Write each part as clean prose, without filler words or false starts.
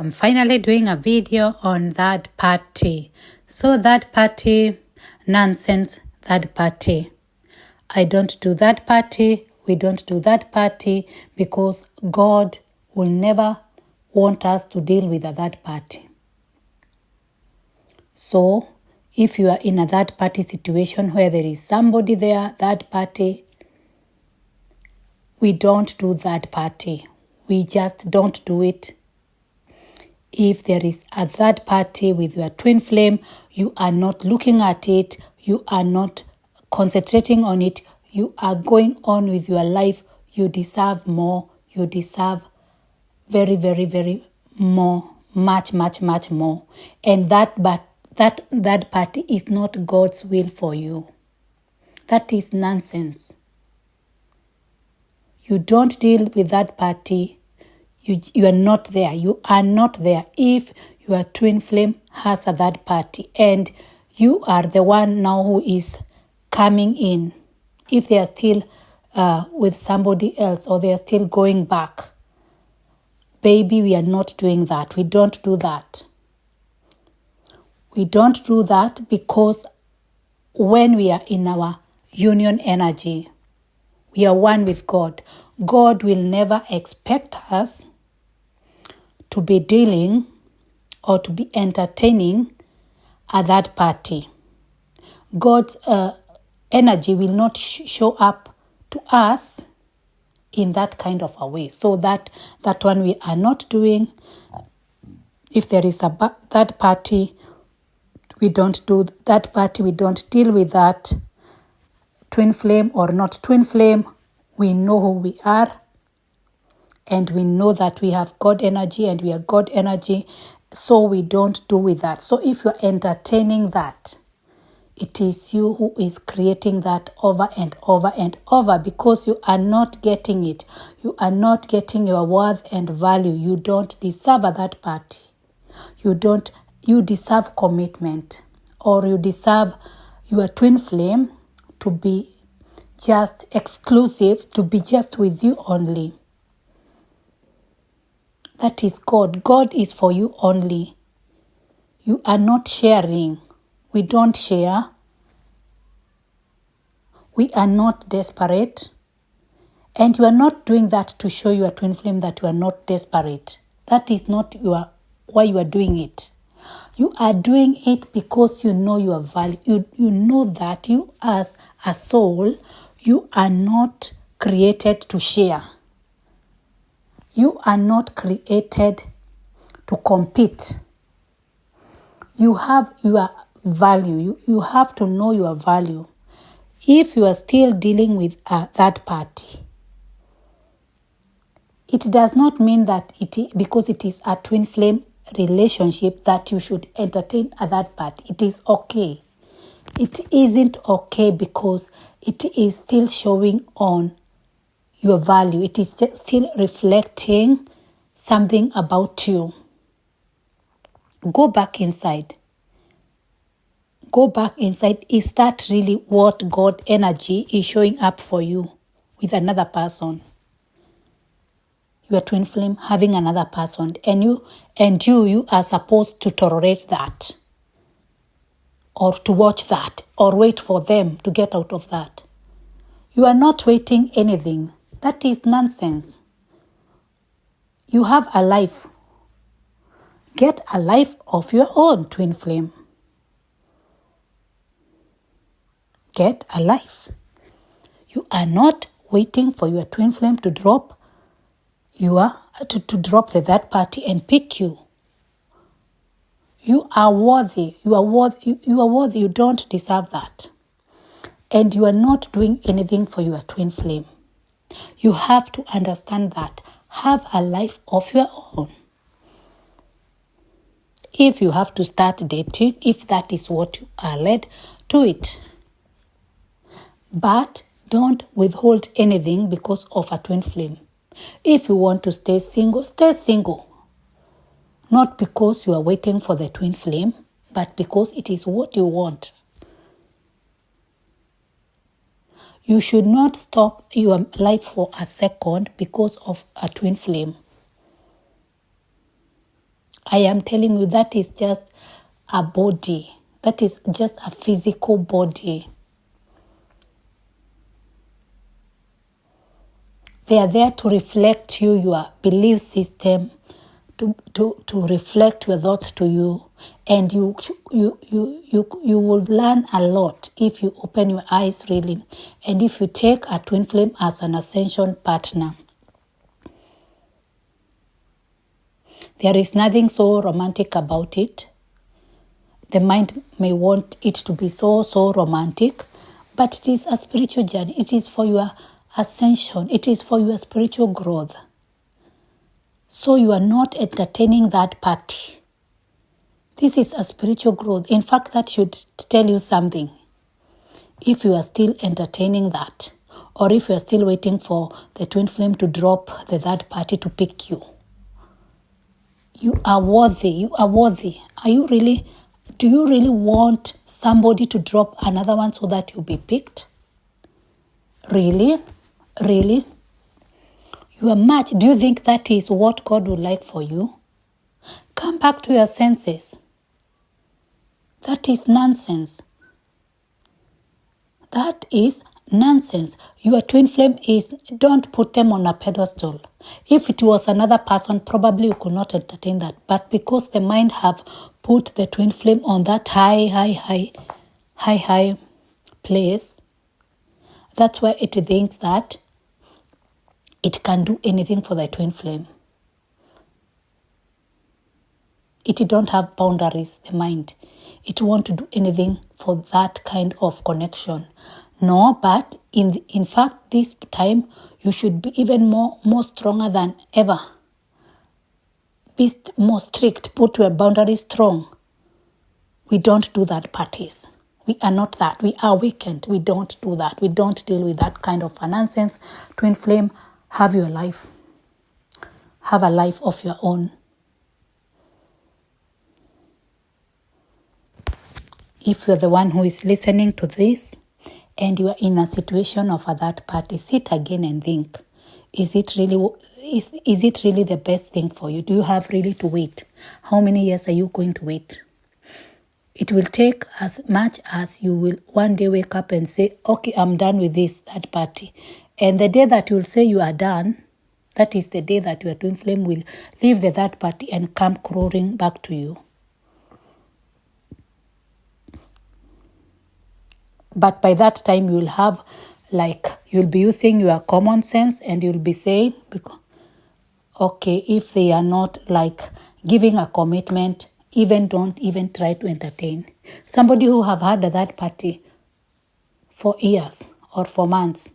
I'm finally doing a video on third party. So third party, nonsense, third party. I don't do third party. We don't do third party because God will never want us to deal with a third party. So if you are in a third party situation where there is somebody there, third party, we don't do third party. We just don't do it. If there is a third party with your twin flame, you are not looking at it, you are not concentrating on it, you are going on with your life, you deserve more, you deserve very, very, very more, much more. And that party is not God's will for you. That is nonsense. You don't deal with that party. You are not there. You are not there if your twin flame has a third party and you are the one now who is coming in. If they are still with somebody else or they are still going back, baby, we are not doing that. We don't do that. We don't do that because when we are in our union energy, we are one with God. God will never expect us to be dealing or to be entertaining a third party. God's energy will not show up to us in that kind of a way. So that one we are not doing. If there is a third party, we don't do that party. We don't deal with that. Twin flame or not twin flame, we know who we are. And we know that we have God energy and we are God energy. So we don't do with that. So if you're entertaining that, it is you who is creating that over and over and over because you are not getting it. You are not getting your worth and value. You don't deserve that party. You deserve commitment, or you deserve your twin flame to be just exclusive, to be just with you only. That is God. God is for you only. You are not sharing. We don't share. We are not desperate. And you are not doing that to show your twin flame that you are not desperate. That is not why you are doing it. You are doing it because you know your value. You know that you as a soul, you are not created to share. You are not created to compete. You have your value. You have to know your value. If you are still dealing with that party, it does not mean that because it is a twin flame relationship that you should entertain a third party. It is okay. It isn't okay because it is still showing on your value. It is still reflecting something about you. Go back inside. Go back inside. Is that really what God energy is showing up for you with another person? Your twin flame having another person, and you are supposed to tolerate that, or to watch that, or wait for them to get out of that. You are not waiting anything. That is nonsense. You have a life. Get a life of your own, twin flame. Get a life. You are not waiting for your twin flame to drop. You are to drop the third party and pick you. You are worthy. You are worthy. You are worthy. You don't deserve that. And you are not doing anything for your twin flame. You have to understand that. Have a life of your own. If you have to start dating, if that is what you are led, do it. But don't withhold anything because of a twin flame. If you want to stay single, stay single. Not because you are waiting for the twin flame, but because it is what you want. You should not stop your life for a second because of a twin flame. I am telling you, that is just a body. That is just a physical body. They are there to reflect you, your belief system, to reflect your thoughts to you. And you will learn a lot if you open your eyes really. And if you take a twin flame as an ascension partner. There is nothing so romantic about it. The mind may want it to be so romantic, but it is a spiritual journey. It is for your ascension. It is for your spiritual growth. So you are not entertaining that party. This is a spiritual growth. In fact, that should tell you something. If you are still entertaining that, or if you are still waiting for the twin flame to drop the third party to pick you, you are worthy. You are worthy. Do you really want somebody to drop another one so that you'll be picked? Really? Really? You are much. Do you think that is what God would like for you? Come back to your senses. That is nonsense. That is nonsense. Your twin flame don't put them on a pedestal. If it was another person, probably you could not entertain that. But because the mind have put the twin flame on that high place, that's why it thinks that it can do anything for the twin flame. It don't have boundaries, the mind. It won't do anything for that kind of connection. No, but in fact, this time you should be even more stronger than ever. Be more strict. Put your boundaries strong. We don't do that parties. We are not that. We are weakened. We don't do that. We don't deal with that kind of nonsense. Twin flame, have your life. Have a life of your own. If you're the one who is listening to this and you are in a situation of a third party, sit again and think, is it really the best thing for you? Do you have really to wait? How many years are you going to wait? It will take as much as you will one day wake up and say, okay, I'm done with this third party. And the day that you will say you are done, that is the day that your twin flame will leave the third party and come crawling back to you. But by that time, you'll be using your common sense and you'll be saying, okay, if they are not giving a commitment, don't even try to entertain. Somebody who have had that party for years or for months,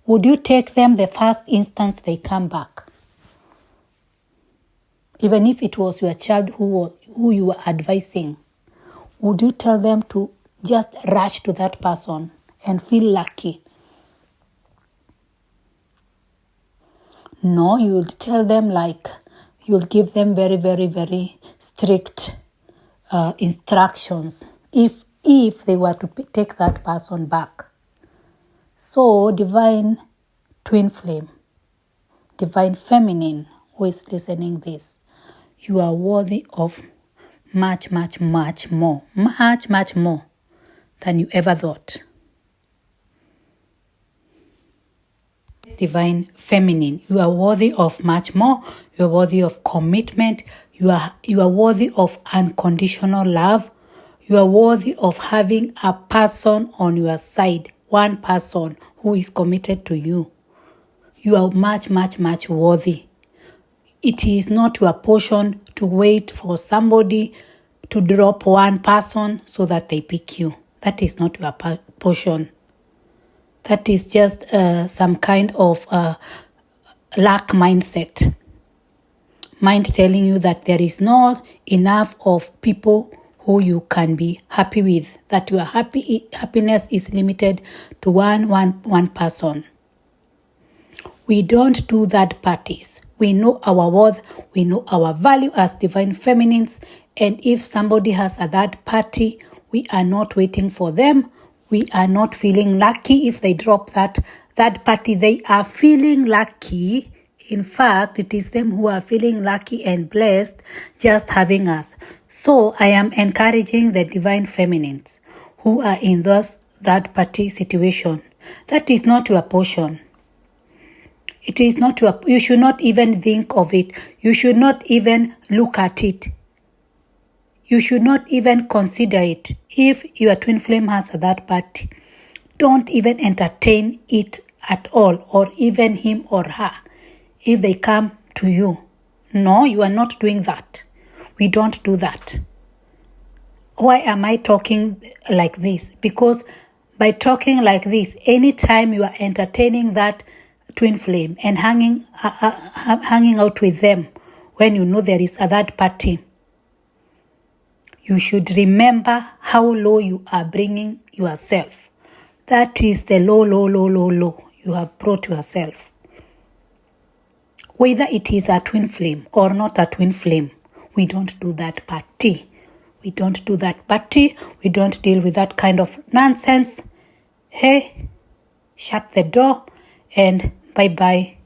would you take them the first instance they come back? Even if it was your child who you were advising, would you tell them to just rush to that person and feel lucky? No, you will tell them you'll give them very, very, very strict instructions if they were to take that person back. So, divine twin flame, divine feminine who is listening this, you are worthy of much, much, much more than you ever thought. Divine feminine, you are worthy of much more. You are worthy of commitment. You are worthy of unconditional love. You are worthy of having a person on your side, one person who is committed to you. You are much, much, much worthy. It is not your portion to wait for somebody to drop one person so that they pick you. That is not your portion. That is just some kind of lack mindset. Mind telling you that there is not enough of people who you can be happy with. That your happiness is limited to one person. We don't do that parties. We know our worth. We know our value as divine feminines. And if somebody has a third party, we are not waiting for them. We are not feeling lucky if they drop that party. They are feeling lucky In fact, it is them who are feeling lucky and blessed just having us. So I am encouraging the divine feminines who are in that party situation. That is not your portion. It is not you should not even think of it. You should not even look at it. You should not even consider it. If your twin flame has that party, don't even entertain it at all, or even him or her, if they come to you. No, you are not doing that. We don't do that. Why am I talking like this? Because by talking like this, anytime you are entertaining that twin flame and hanging out with them, when you know there is a third party, you should remember how low you are bringing yourself. That is the low you have brought yourself. Whether it is a twin flame or not a twin flame, we don't do that party. We don't do that party. We don't deal with that kind of nonsense. Hey, shut the door and bye-bye.